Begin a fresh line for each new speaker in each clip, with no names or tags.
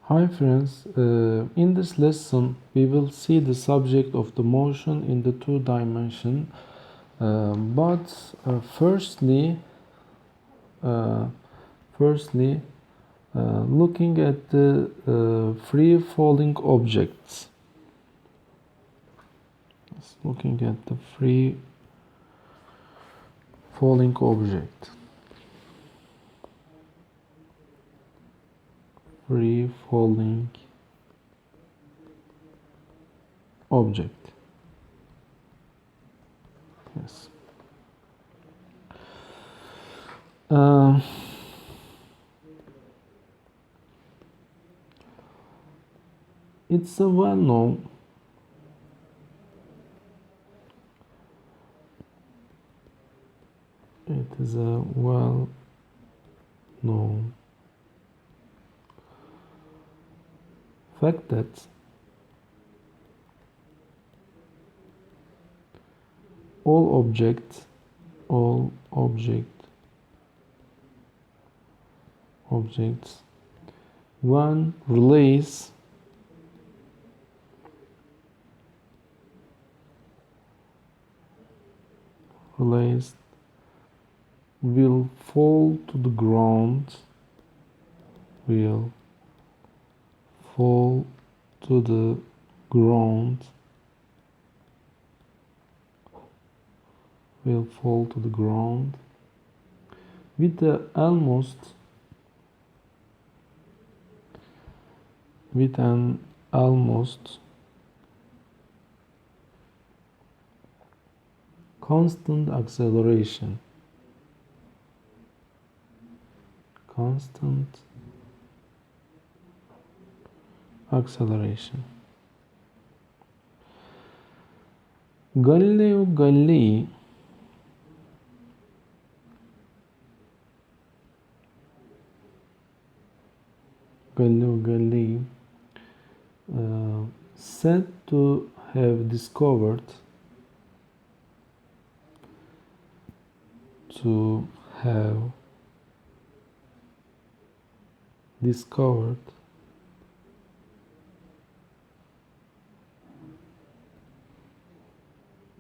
Hi friends, in this lesson we will see the subject of the motion in the two dimension. But uh, firstly, looking at the free falling objects. Looking at the free falling object. Free falling object. Yes. It's a well-known It is a well-known fact that all objects, when released will fall to the ground, will fall to the ground, will fall to the ground with an almost constant acceleration. Galileo Galilei said to have discovered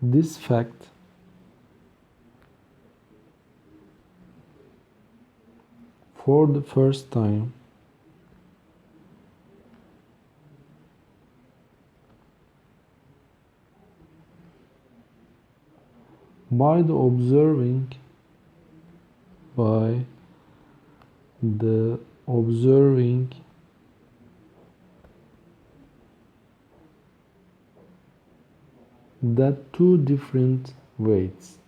this fact for the first time by the observing that two different weights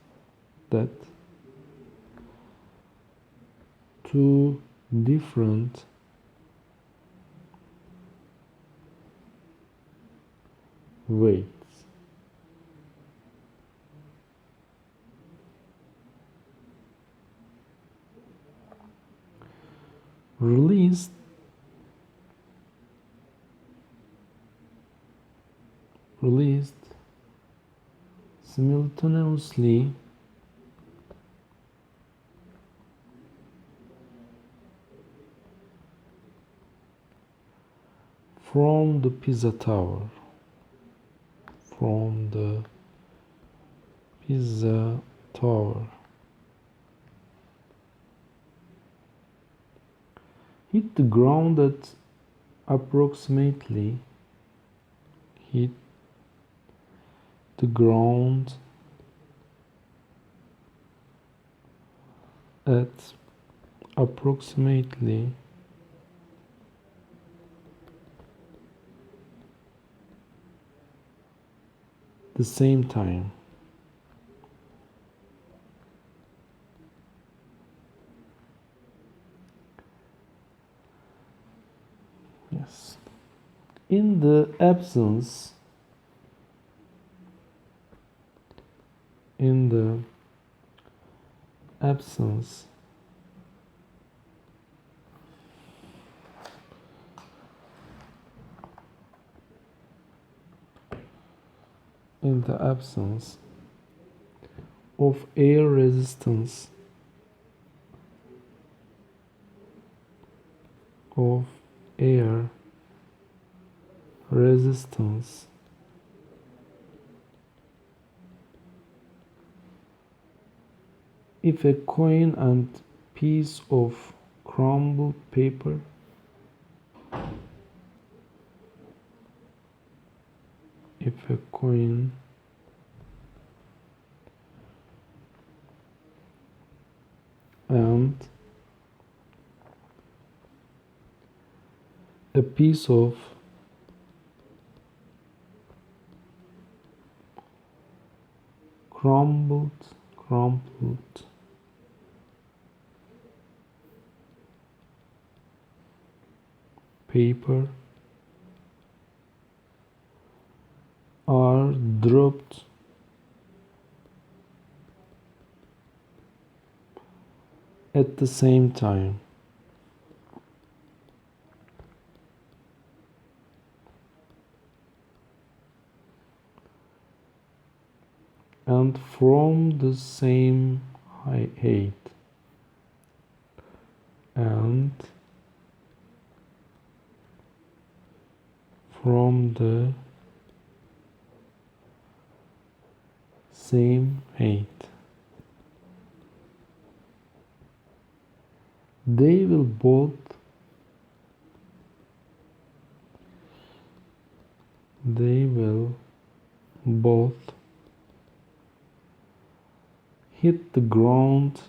released simultaneously from the Pisa Tower. Hit the ground at approximately 'the same time. Yes. In the absence in the absence of air resistance resistance. If a coin and piece of crumbled paper, if a coin and a piece of crumbled paper are dropped at the same time, and from the same height, and from the same height, they will both hit the ground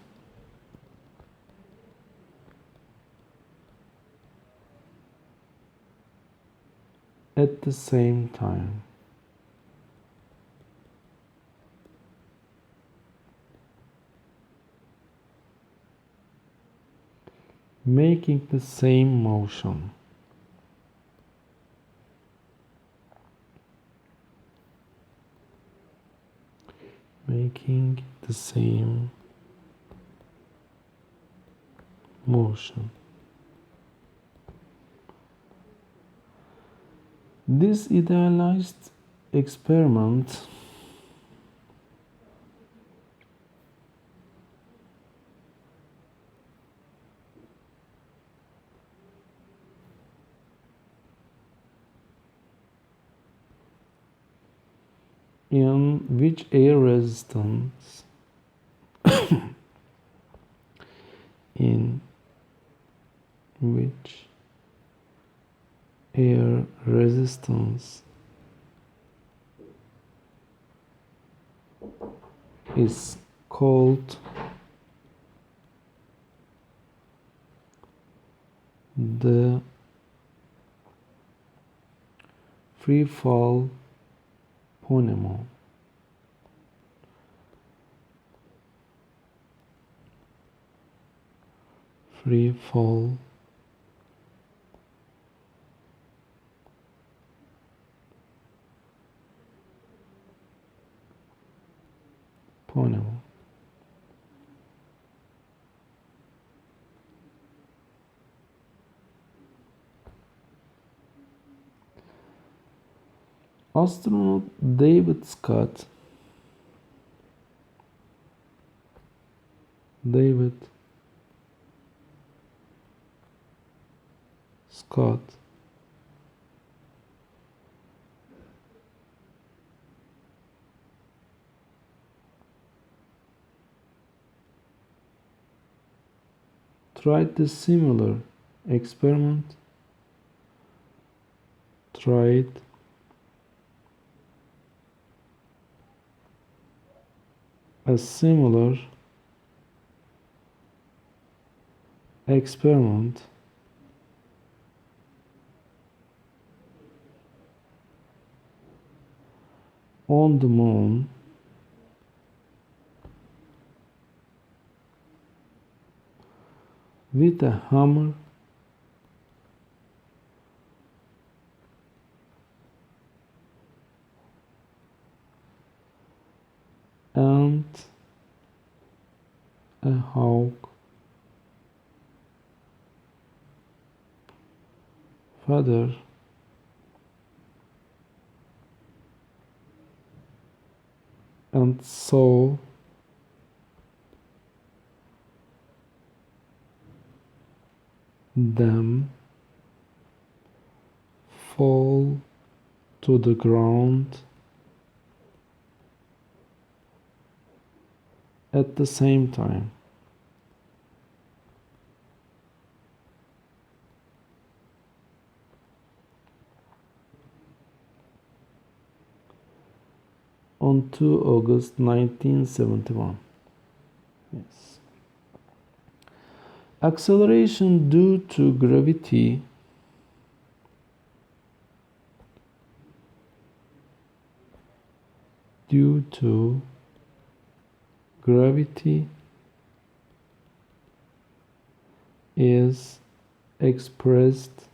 at the same time. Making the same motion. Making the same motion. This idealized experiment in which air resistance in which air resistance is called the free fall phoneme. Free fall phoneme. Astronaut David Scott tried the similar experiment, tried a similar experiment on the moon with a hammer and a hawk feather and saw them fall to the ground at the same time. On 2 August 1971. Yes. Acceleration due to gravity is expressed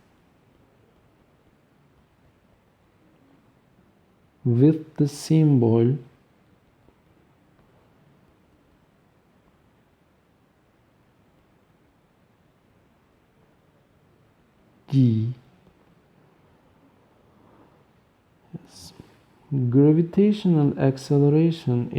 with the symbol G. Yes. Gravitational acceleration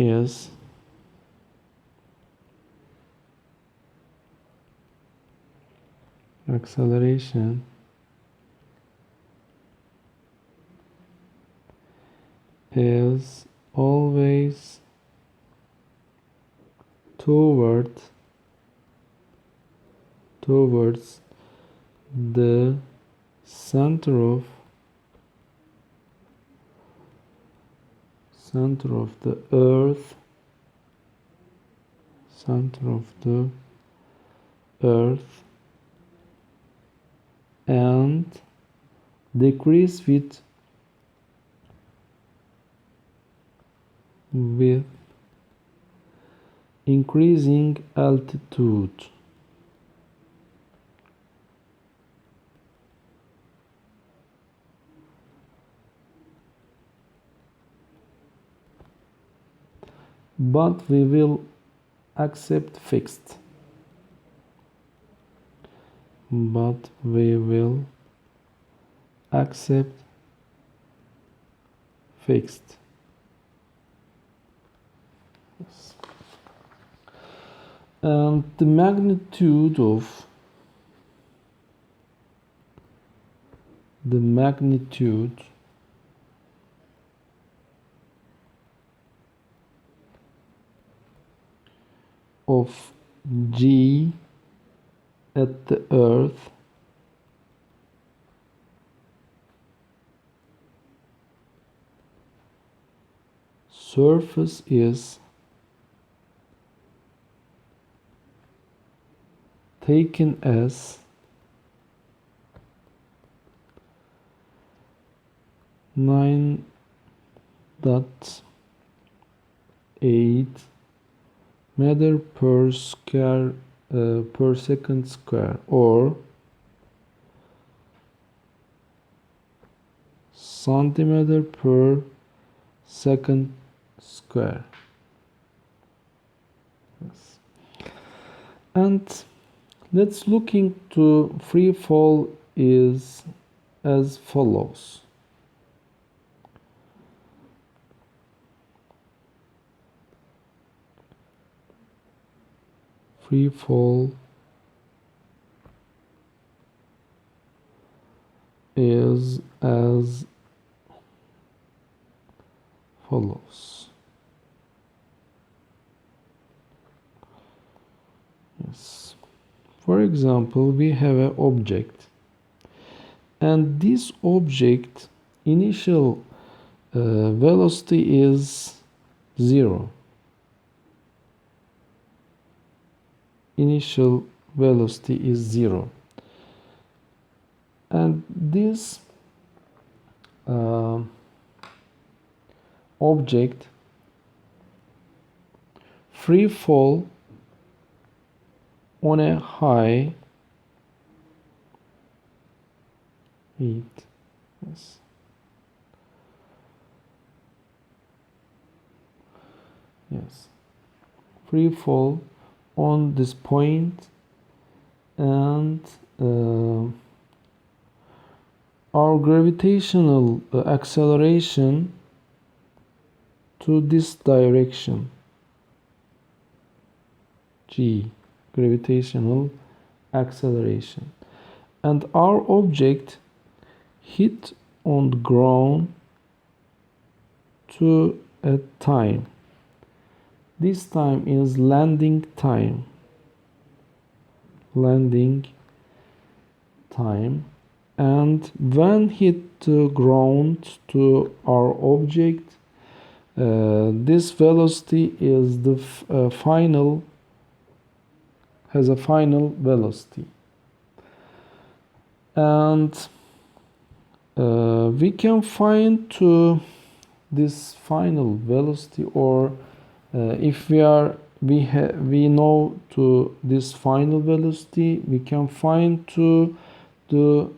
is always towards the center of the earth, and decrease with increasing altitude. But we will accept fixed. Yes. And the magnitude of G at the earth surface is taken as 9.8 meter per second square, or centimeter per second square. Yes. And let's look into free fall is as follows. Free fall is as follows. Yes. For example, we have an object, and this object initial velocity is 0. Initial velocity is 0, and this object free fall on a high heat. Yes. Yes. Free fall on this point, and our gravitational acceleration to this direction, G, gravitational acceleration, and our object hit on the ground to a time. This time is landing time. Landing time. And when hit the ground to our object, this velocity is the has a final velocity. And we can find this final velocity, or if we know to this final velocity, we can find the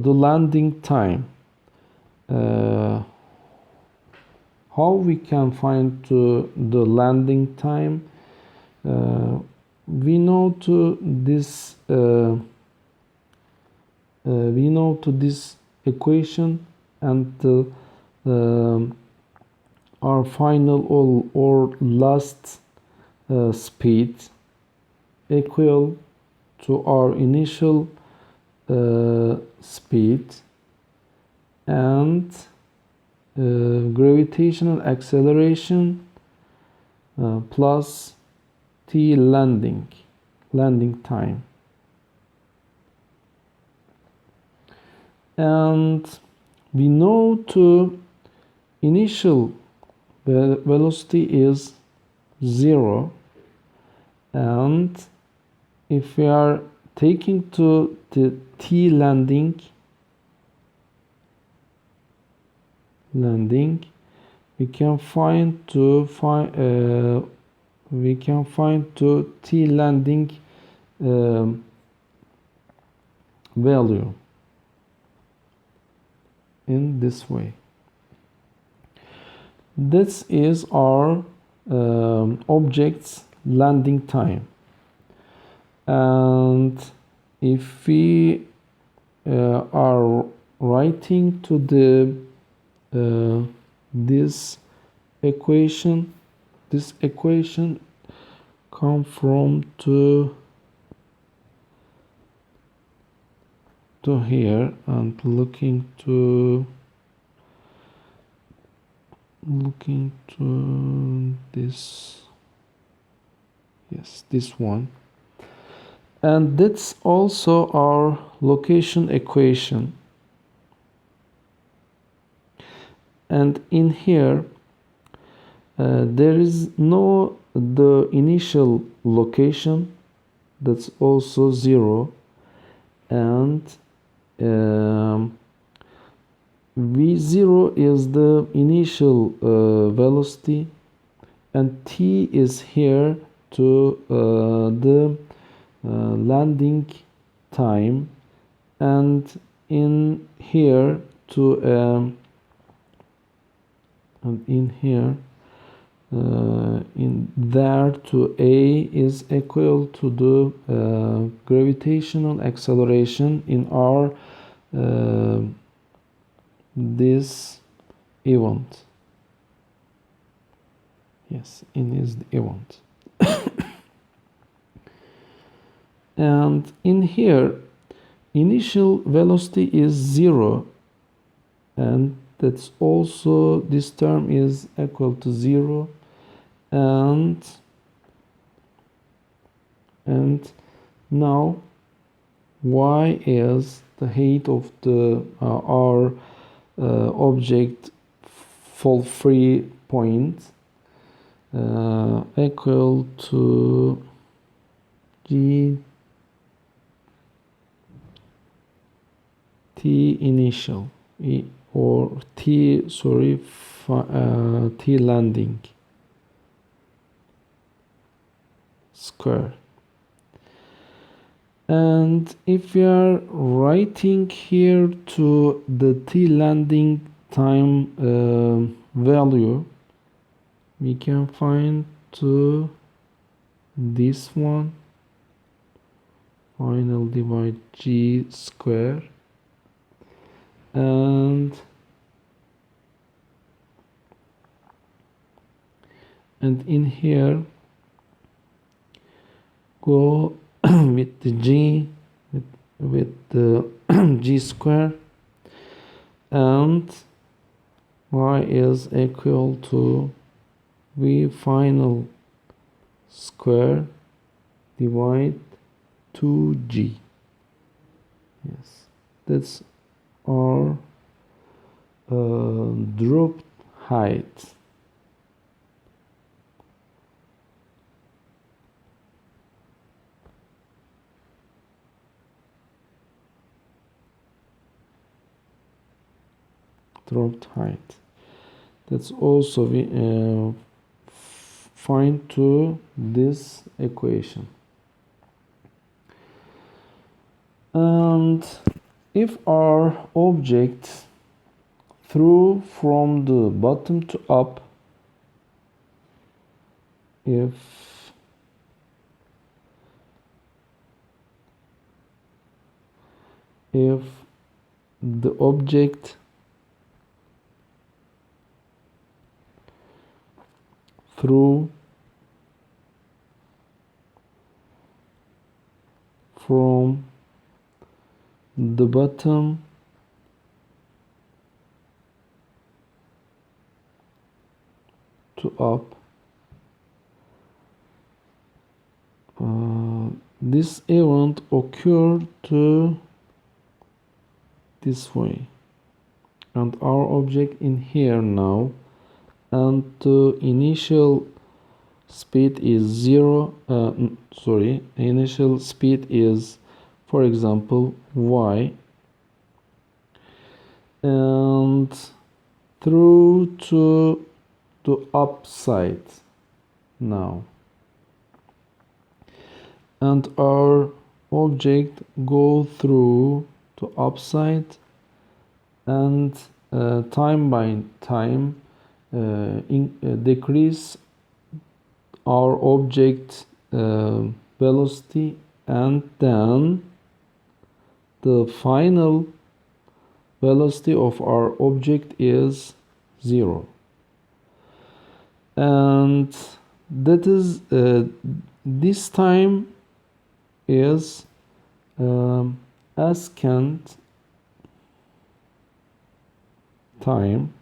landing time. How we can find the landing time? We know to this equation, and our final or last speed equal to our initial speed, and gravitational acceleration plus t landing time. And we know to initial velocity is 0, and if we are taking to the t landing, we can find to t landing value in this way. This is our object's landing time. And if we are writing to this equation come from to here, and looking to this, yes, this one. And that's also our location equation. And in here there is the initial location, that's also 0, and v0 is the initial velocity, and t is here to the landing time, and in here to in there to a is equal to the gravitational acceleration in our this event. Yes, in this event. And in here, initial velocity is 0, and that's also, this term is equal to 0, and now y is the height of the our object fall free point, equal to g t initial or t landing square. And if we are writing here to the t landing time value, we can find to this one, final divide g square, and in here go with the g with the g square, and y is equal to v final square divide 2g. Yes, that's our dropped height. Dropped height. That's also we find to this equation. And if our object threw from the bottom to up, if the object threw from the bottom to up, this event occurred to this way, and our object in here now, and the initial speed is zero. Initial speed is, for example, y, and through to the upside now, and our object go through to upside, and time by time decrease our object velocity, and then the final velocity of our object is 0. And that is this time is ascent time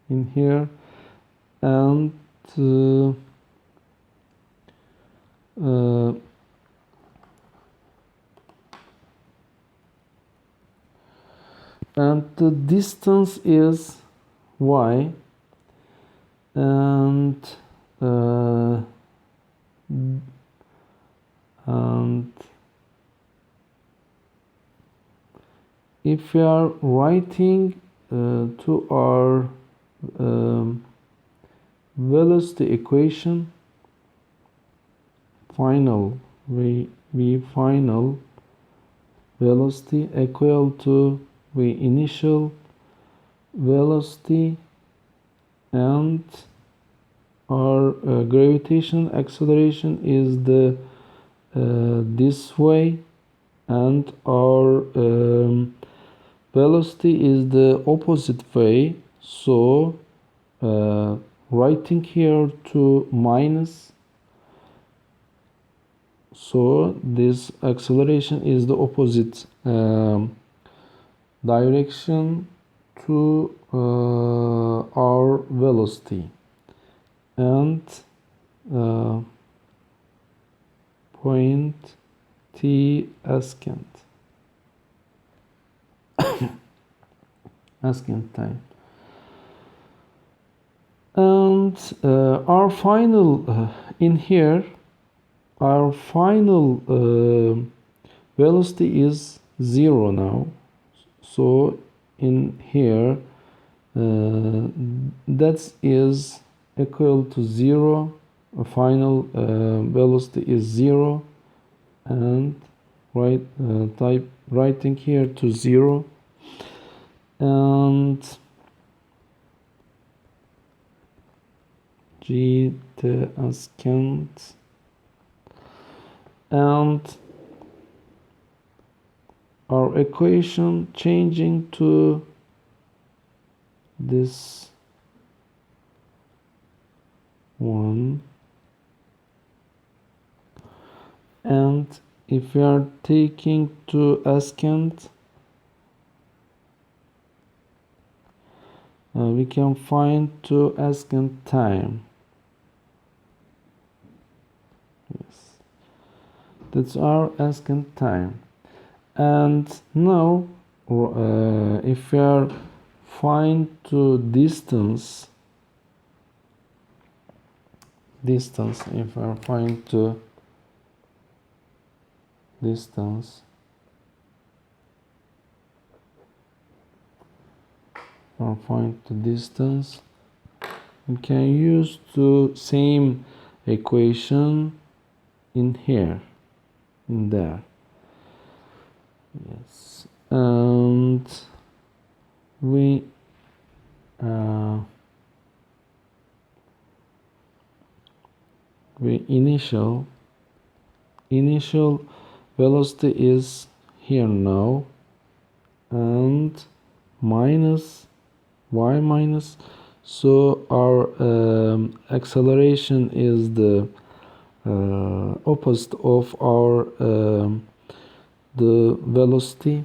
in here, and the distance is y, and if we are writing to our velocity equation, final v final velocity equal to v initial velocity, and our gravitational acceleration is the this way, and our velocity is the opposite way. So writing here to minus, so this acceleration is the opposite direction to our velocity, and point t ascent time. And our final in here, our final velocity is 0 now. So in here that is equal to 0. A final velocity is 0, and writing here to 0, and g t ascent, and our equation changing to this one, and if we are taking to ascent, we can find to second time. Yes, that's our second time. And now if we are find to distance, if we are find to distance, or find the distance, we can use the same equation in here, in there. Yes, and we initial velocity is here now, and minus y minus, so our acceleration is the opposite of our the velocity,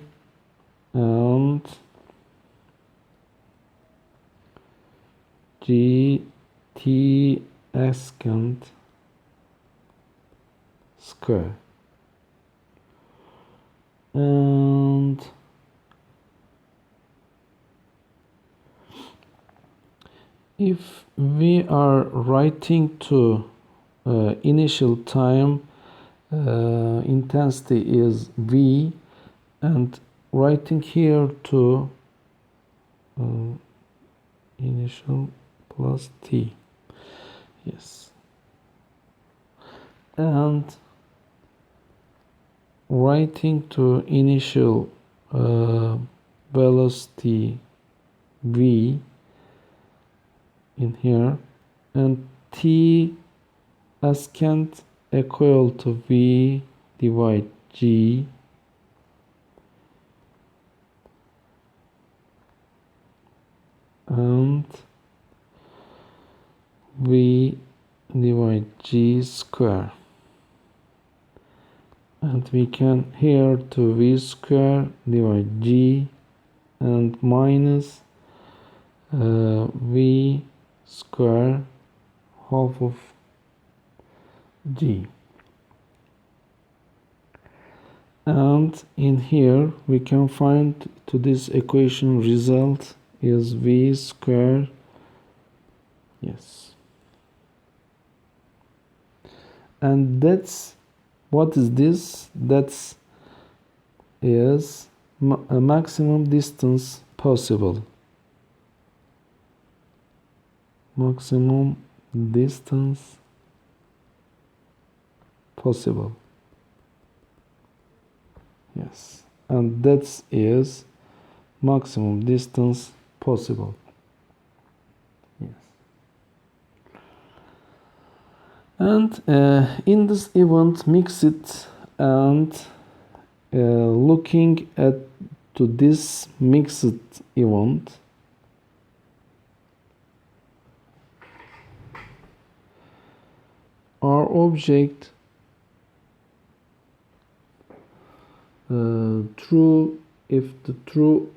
and gt secant square. And if we are writing to initial time, intensity is v, and writing here to initial plus t. Yes, and writing to initial velocity v in here, and t secant equal to v divide g, and v divide g square, and we can here to v square divide g, and minus v square half of g, and in here we can find to this equation result is v square. Yes, and that's what is this? That's is a maximum distance possible. Maximum distance possible. Yes, and that is maximum distance possible. Yes, and in this event, mix it, and looking at to this mixed event, our object true, if the true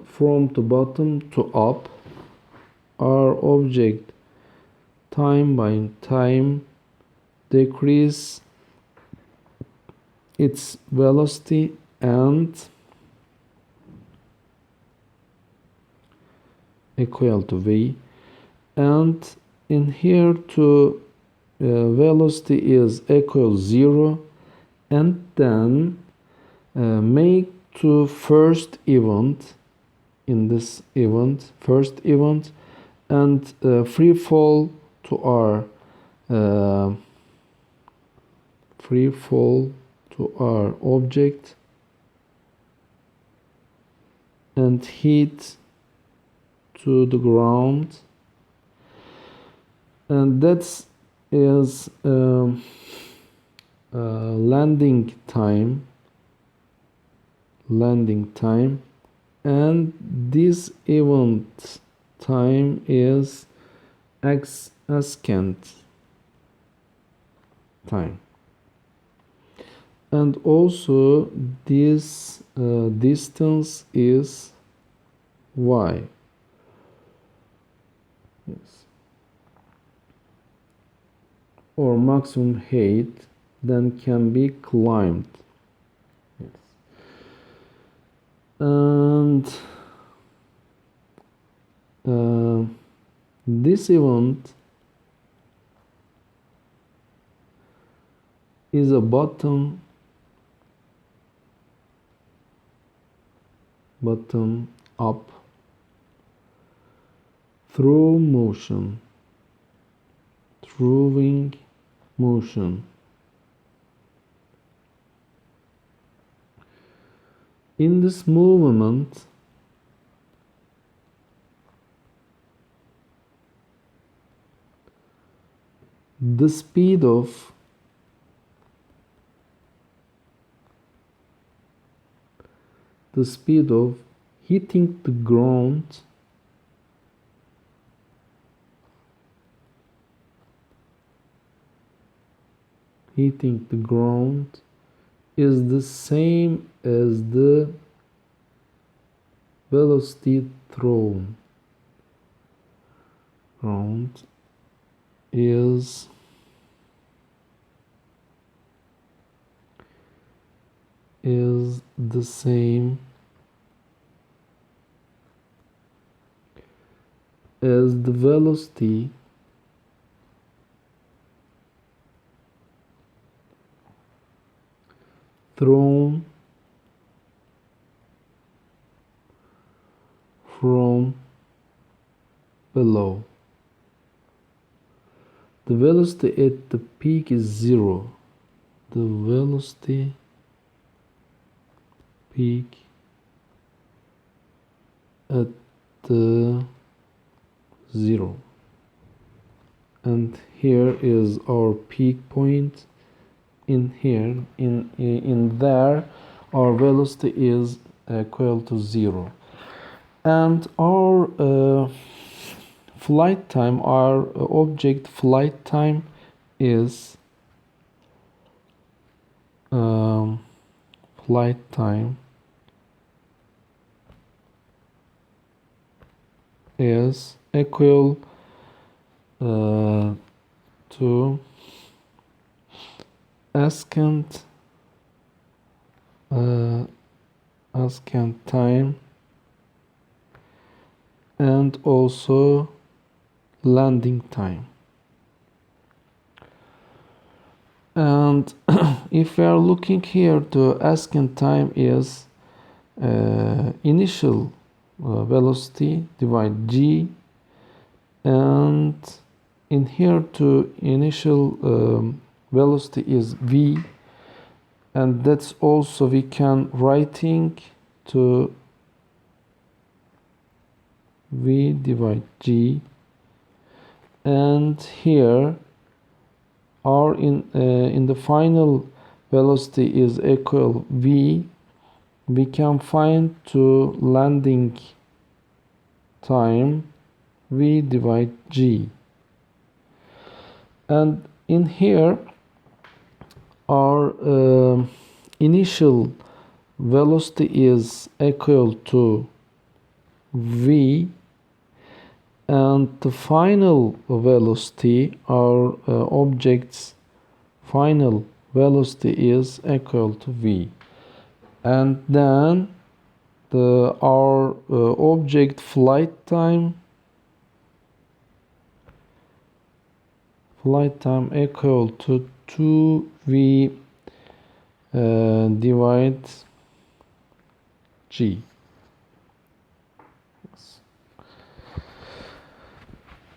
from the bottom to up, our object time by time decrease its velocity and equal to v, and in here to velocity is equal 0, and then make to first event, in this event, first event, and free fall to our object, and hit to the ground, and that is landing time, and this event time is x secant time, and also this distance is y. Yes. Or maximum height then can be climbed. Yes. And this event is a bottom up throwing motion. In this movement, the speed of hitting the ground is the same as the velocity thrown. Ground is the same as the velocity thrown from below. The velocity at the peak is 0. The velocity peak at the 0. And here is our peak point. In here, in there, our velocity is equal to 0. And our flight time, our object flight time is equal to ascent time and also landing time. And if we are looking here, the ascent time is initial velocity divide g, and in here to initial velocity is v, and that's also we can writing to v divide g, and here r in the final velocity is equal v. We can find to landing time v divide g, and in here our initial velocity is equal to v, and the final velocity, our object's final velocity is equal to v, and then our object flight time equal to 2v divide g.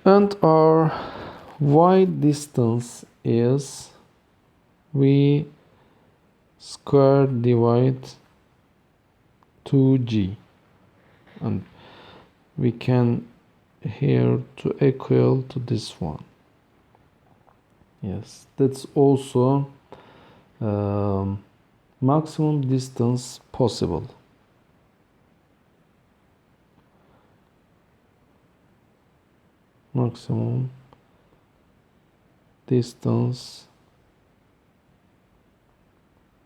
And our y distance is v squared divide 2g, and we can here to equal to this one. Yes, that's also maximum distance possible. Maximum distance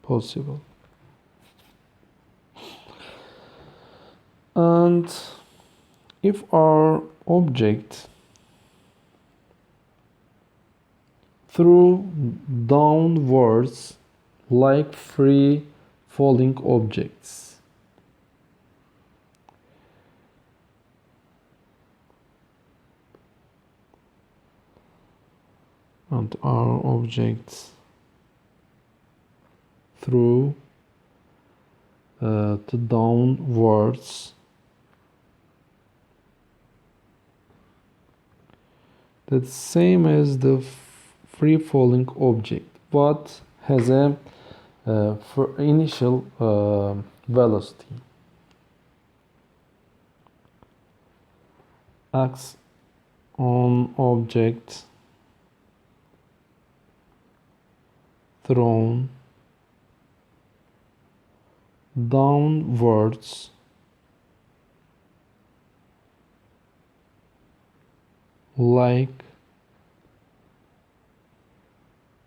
possible. And if our object through downwards like free falling objects. And our objects through the downwards, that's same as the free falling object, but has a for initial velocity. Acts on object thrown downwards like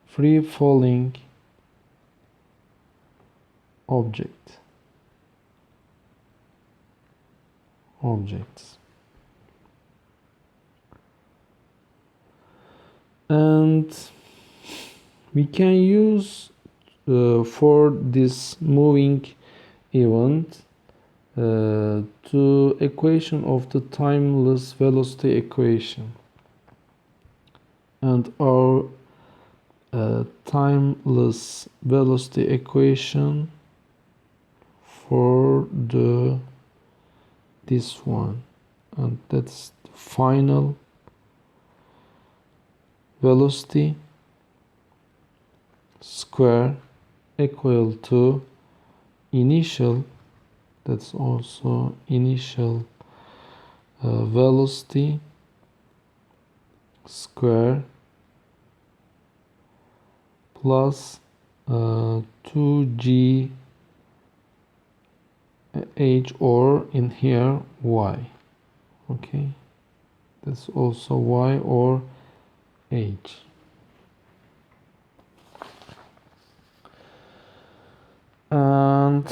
free falling objects. And we can use for this moving event to equation of the timeless velocity equation, and our timeless velocity equation for this one, and that's the final velocity square equal to initial, that's also initial velocity square plus 2g h, or in here y. Okay, that's also y or h. And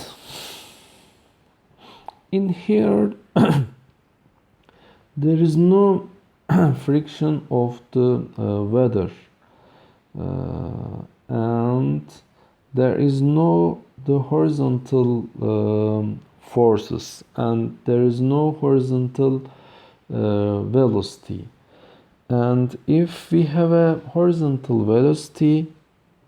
in here there is no friction of the weather, and there is no the horizontal forces, and there is no horizontal velocity. And if we have a horizontal velocity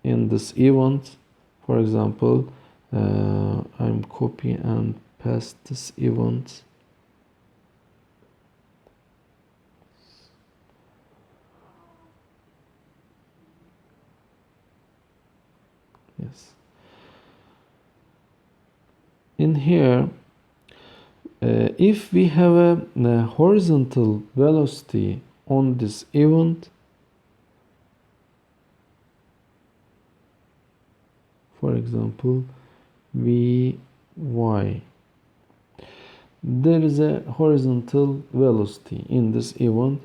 in this event, for example, I'm copy and paste this event. Yes. In here, if we have a horizontal velocity on this event, for example, Vy, there is a horizontal velocity in this event.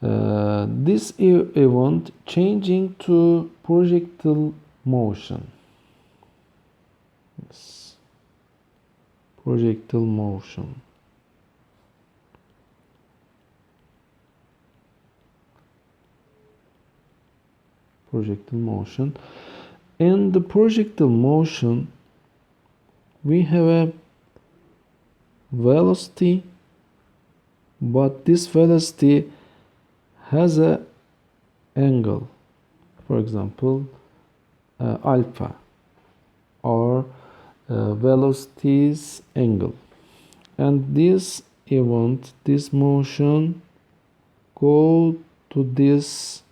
This event changing to projectile motion. Yes. Projectile motion. In the projectile motion, we have a velocity, but this velocity has a angle, for example, alpha, or velocity's angle, and this event, this motion, go to this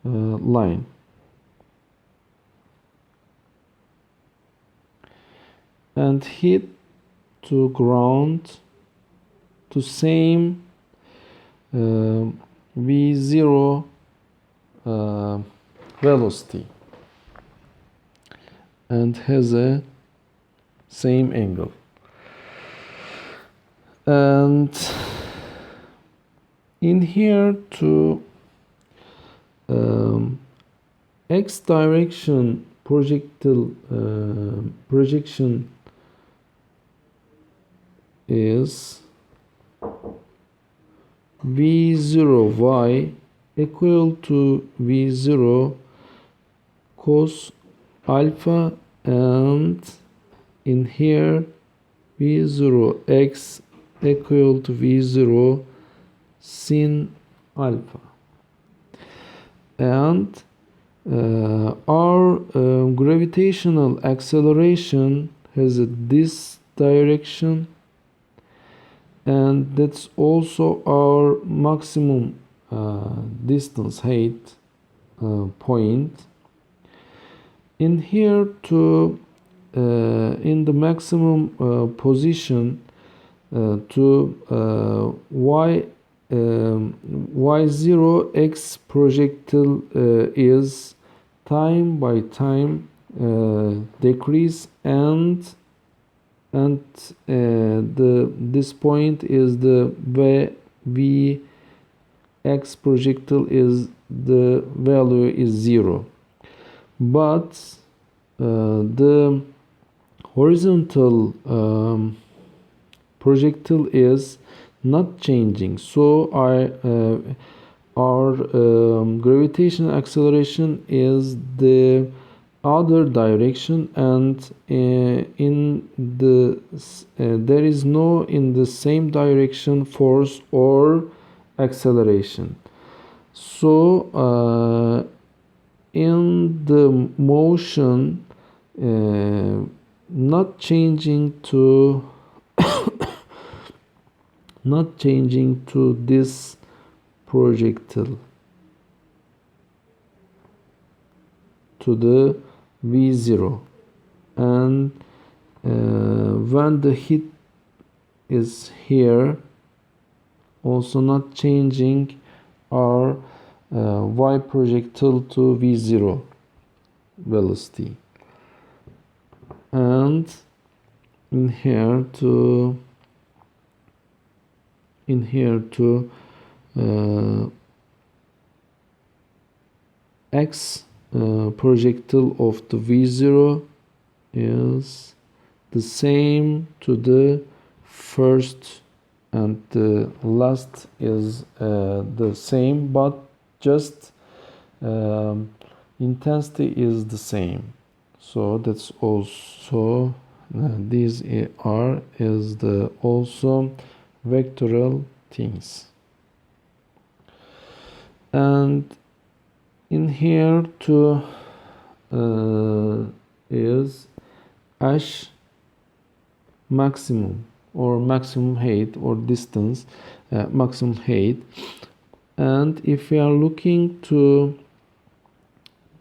line, and hit to ground to same v0 velocity, and has a same angle. And in here to x direction projectile projection is v0y equal to V0 cos alpha, and in here V0 x equal to V0 sin alpha. And our gravitational acceleration has this direction, and that's also our maximum distance height point. In here to in the maximum position to y0 x projectile is time by time decrease, and this point is the v x projectile is the value is 0, but the horizontal projectile is not changing, so our gravitational acceleration is the other direction, and in the there is no in the same direction force or acceleration. So in the motion not changing to not changing to this projectile, to the V0, and when the heat is here, also not changing our y projectile to V0 velocity. And in here to x projectile of the V0 is the same to the first, and the last is the same, but just intensity is the same. So that's also these are is the also vectoral things. And in here to is h maximum or maximum height or distance, maximum height. And if we are looking to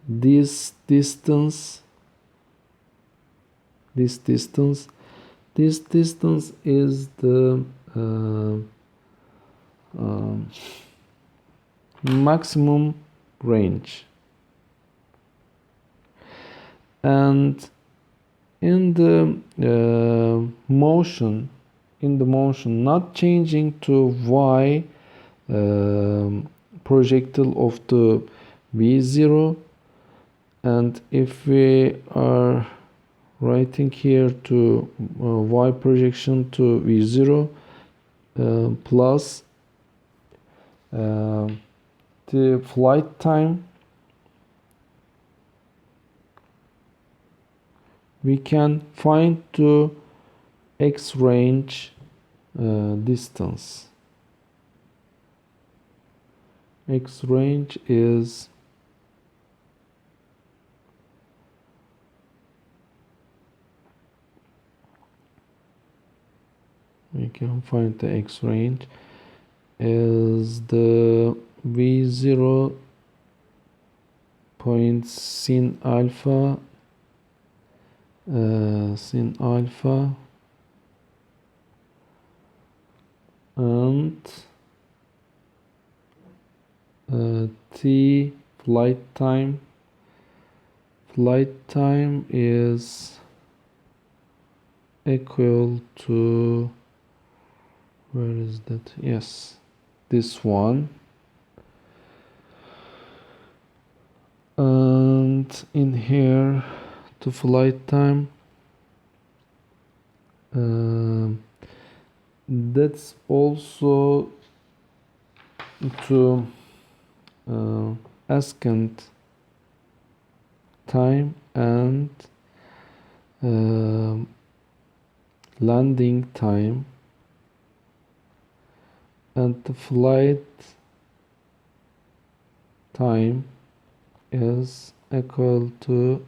this distance is the maximum range, and in the motion not changing to y projectile of the V0, and if we are writing here to y projection to V0 plus the flight time, we can find the x range distance. X range is we can find the x range is the V0 point sin alpha and t flight time is equal to, where is that? Yes, this one. And in here to flight time, that's also to ascent time and landing time, and the flight time is equal to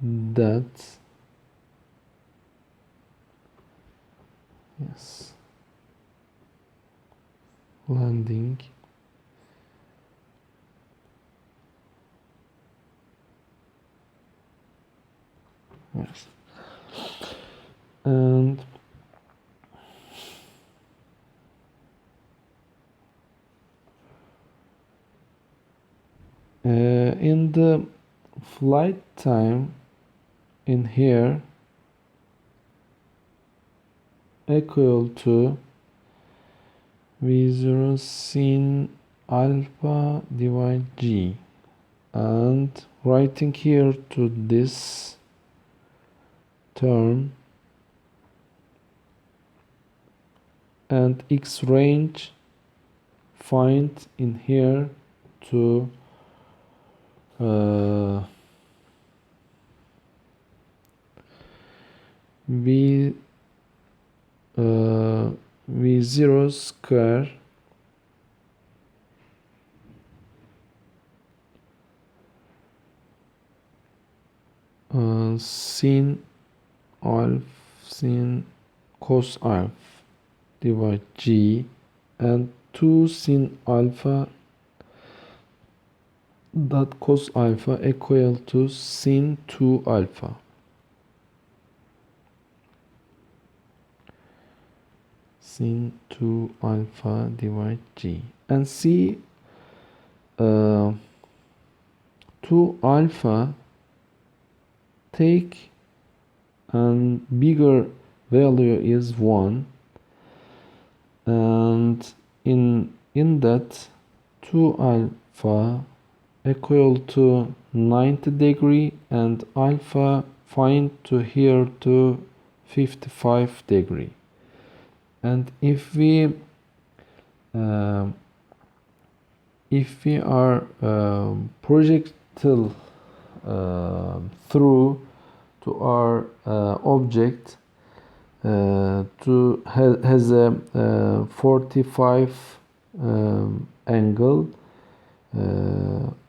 that. Yes, landing yes, and in the flight time in here equal to V0 sin alpha divide G, and writing here to this term and X range find in here to V0 square sin alpha sin cos alpha divide G, and 2 sin alpha dot cos alpha equal to sin 2 alpha. Sin 2 alpha divide G, and see 2 alpha take and bigger value is 1, and in that 2 alpha equal to 90° and alpha find to here to 55°. And if we are projectile through to our object has a 45 angle,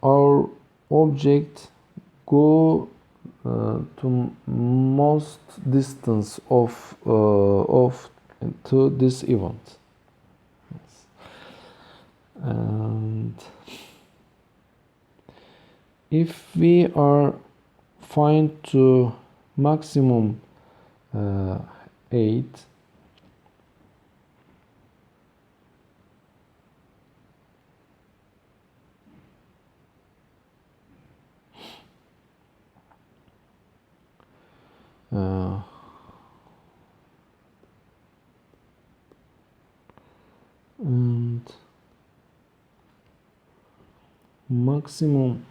our object go to most distance of to this event. Yes. And if we are find to maximum 8, and maximum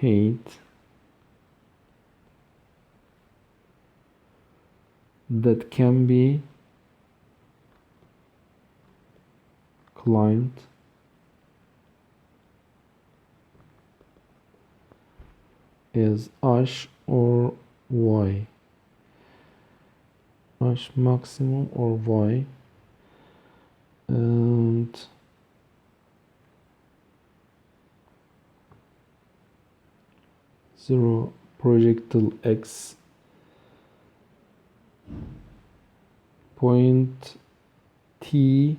height that can be climbed is H or Y. H maximum or Y, and zero projectile X point T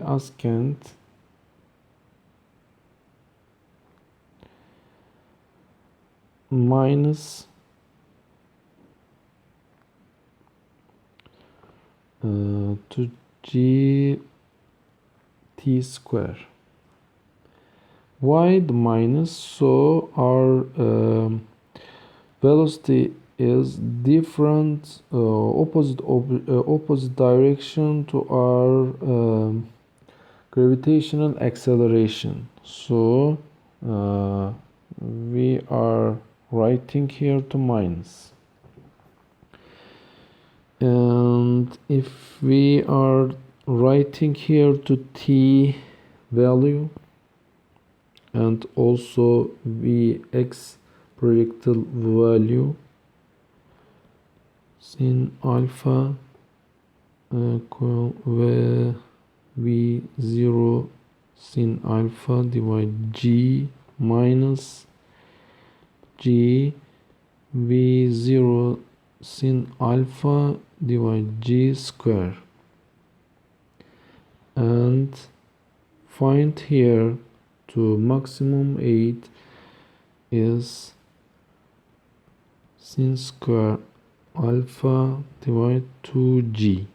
ascent minus to G T square. Why the minus? So our velocity is different opposite direction to our gravitational acceleration. So we are writing here to minus, and if we are writing here to t value and also Vx projectile value sin alpha equal V0 sin alpha divide G minus G V0 sin alpha divide G square, and find here to maximum 8 is sin square alpha divide 2G,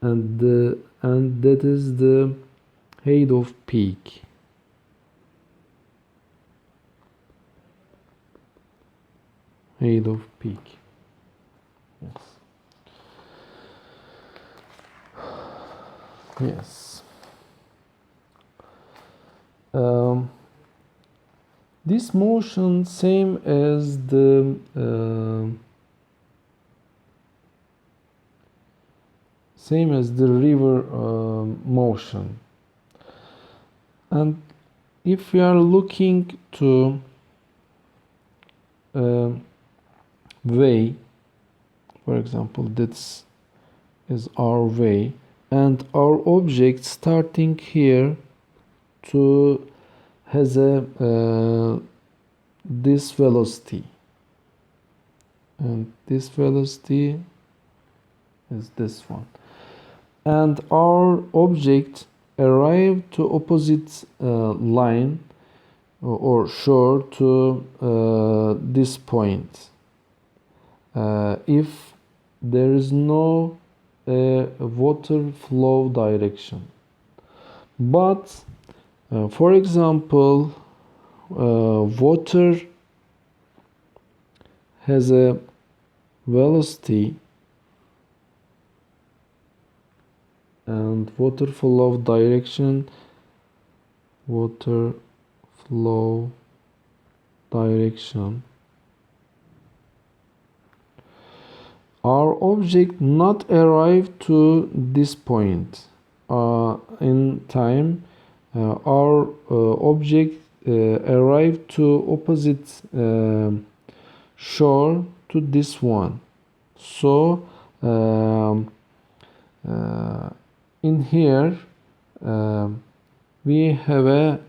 and that is the height of peak. Height of peak. Yes. Yes. This motion same as the river motion, and if we are looking to way, for example, this is our way, and our object starting here to has a this velocity, and this velocity is this one, and our object arrived to opposite line or shore to this point. If there is no water flow direction, but for example, water has a velocity and water flow direction, our object not arrive to this point in time. Our object arrived to opposite shore to this one. So in here we have a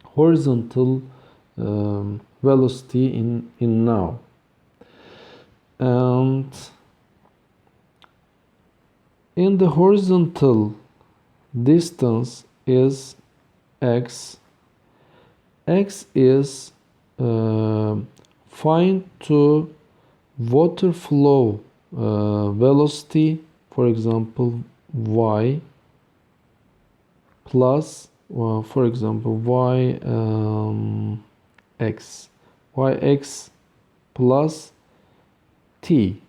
horizontal velocity in now, and in the horizontal distance is x. X is find to water flow velocity, for example y plus for example yx plus t.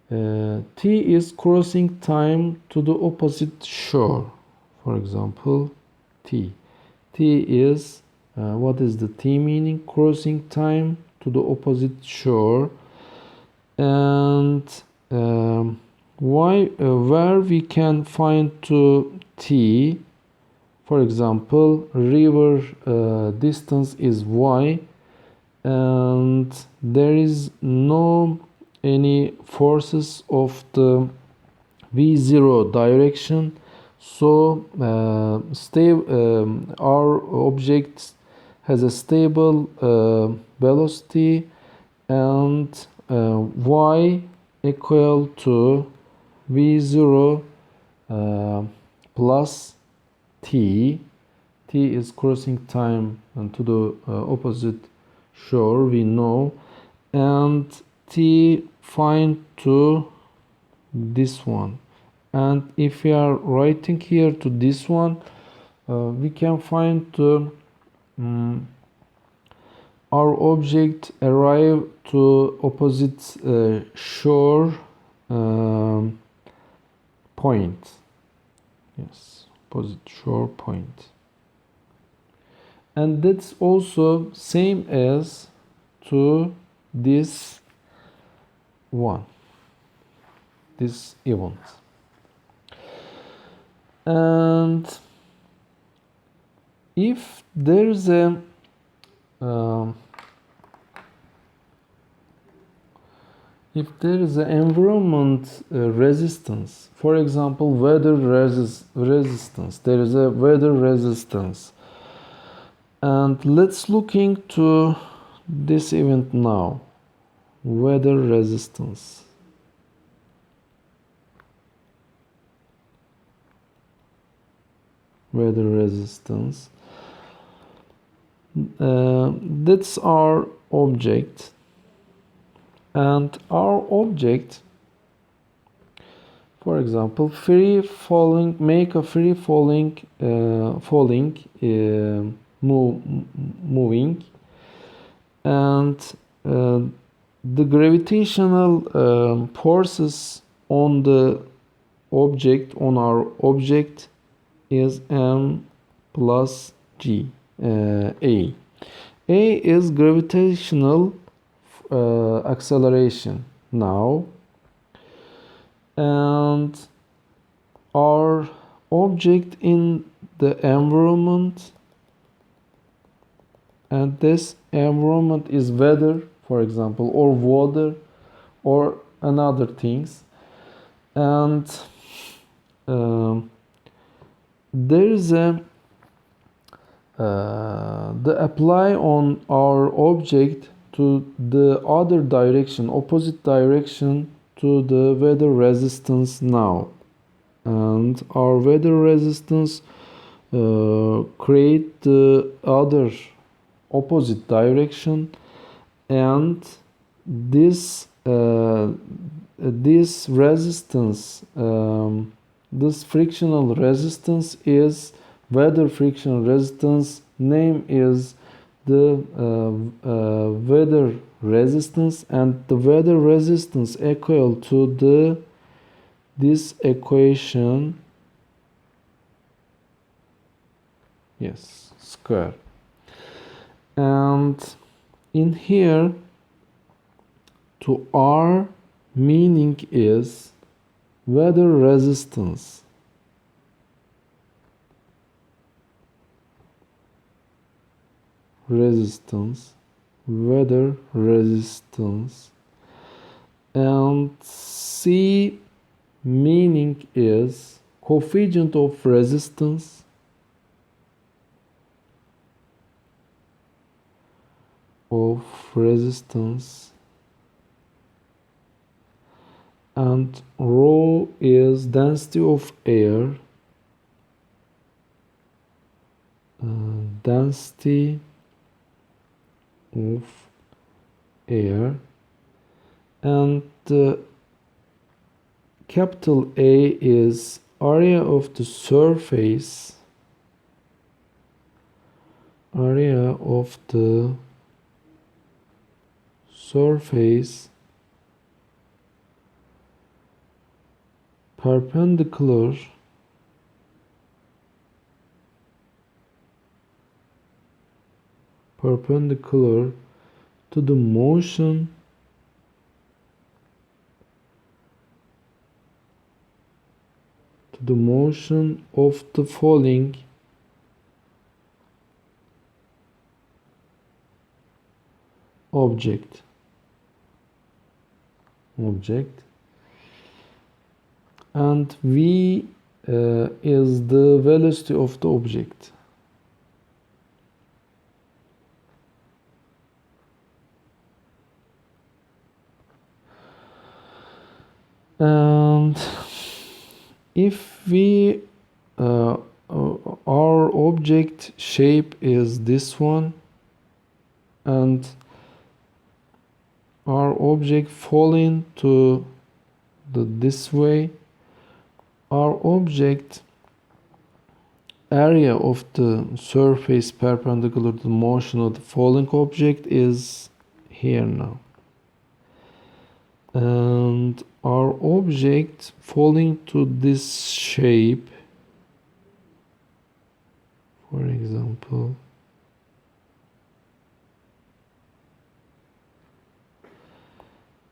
T is crossing time to the opposite shore, for example t is what is the t meaning? Crossing time to the opposite shore. And where we can find to t, for example river distance is y, and there is no any forces of the v0 direction, so our object has a stable velocity, and y equal to v0 plus t. T is crossing time and to the opposite shore, we know, and t find to this one. And if we are writing here to this one, we can find our object arrive to opposite shore point. Yes, opposite shore point. And that's also same as to this one, this event. And if there is a environment resistance, for example, weather resistance, there is a weather resistance. And let's look into this event now. Weather resistance. Weather resistance. That's our object. And our object, for example, make a free falling, moving, and the gravitational forces on the object, on our object, is m plus g. A is gravitational acceleration now, and our object in the environment, and this environment is weather, for example, or water, or another things. And there is a the apply on our object to the other direction, opposite direction to the weather resistance now. And our weather resistance create the other opposite direction, and this this resistance, this frictional resistance is weather frictional resistance. Name is the weather resistance, and the weather resistance equal to this equation, yes, square. And in here, to R meaning is weather resistance. Weather resistance, and C meaning is coefficient of resistance, and rho is density of air, density of air, and capital A is area of the surface, perpendicular to the motion of the falling object, and v is the velocity of the object. And if we our object shape is this one, and our object falling to this way, our object area of the surface perpendicular to the motion of the falling object is here now. And our object falling to this shape, for example,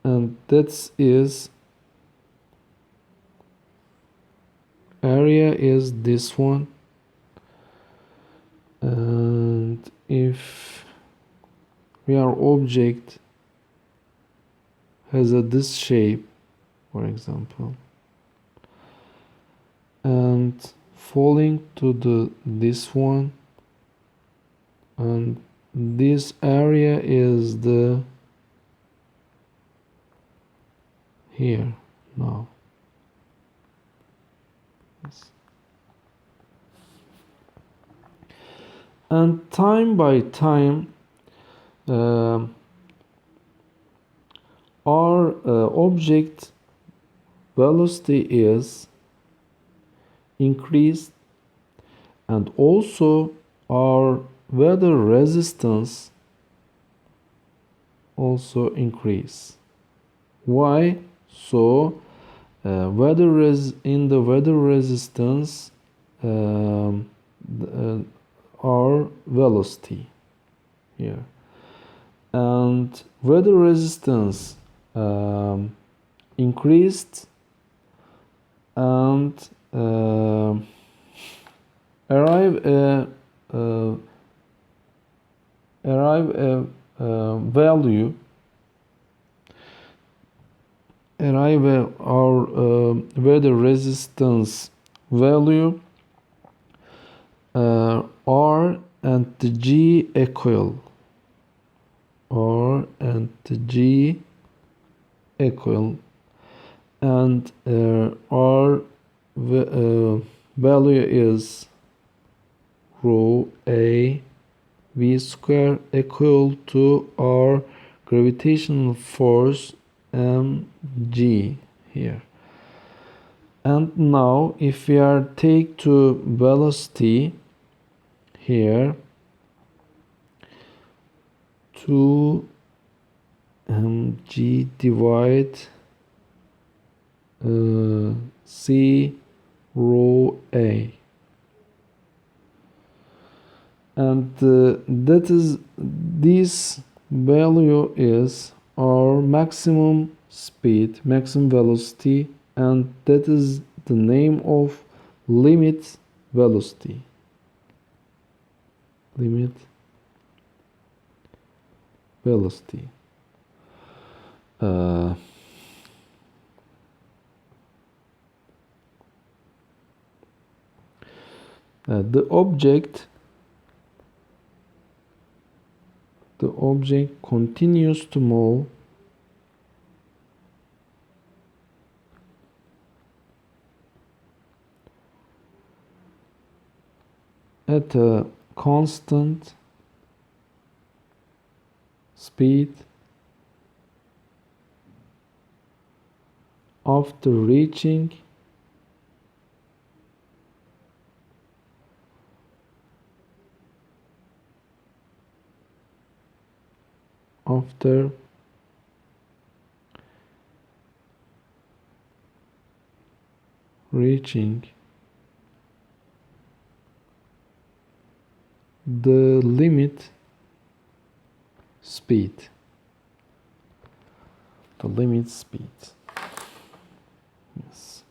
and that is area is this one. And if our object has this shape, for example, and falling to this one, and this area is the here now. Yes. And time by time our object velocity is increased, and also our weather resistance also increase. Why? So in the weather resistance our velocity here, and weather resistance increased, and arrive a value, arrive our weather resistance value R and the G equal, R and the G equal, and R value is rho A V square equal to our gravitational force mg here. And now if we are take to velocity here, 2 mg divide c rho a, and that is, this value is our maximum speed, maximum velocity, and that is the name of limit velocity. Limit velocity. The object continues to move at a constant speed after reaching the limit speed. The limit speed. Yes.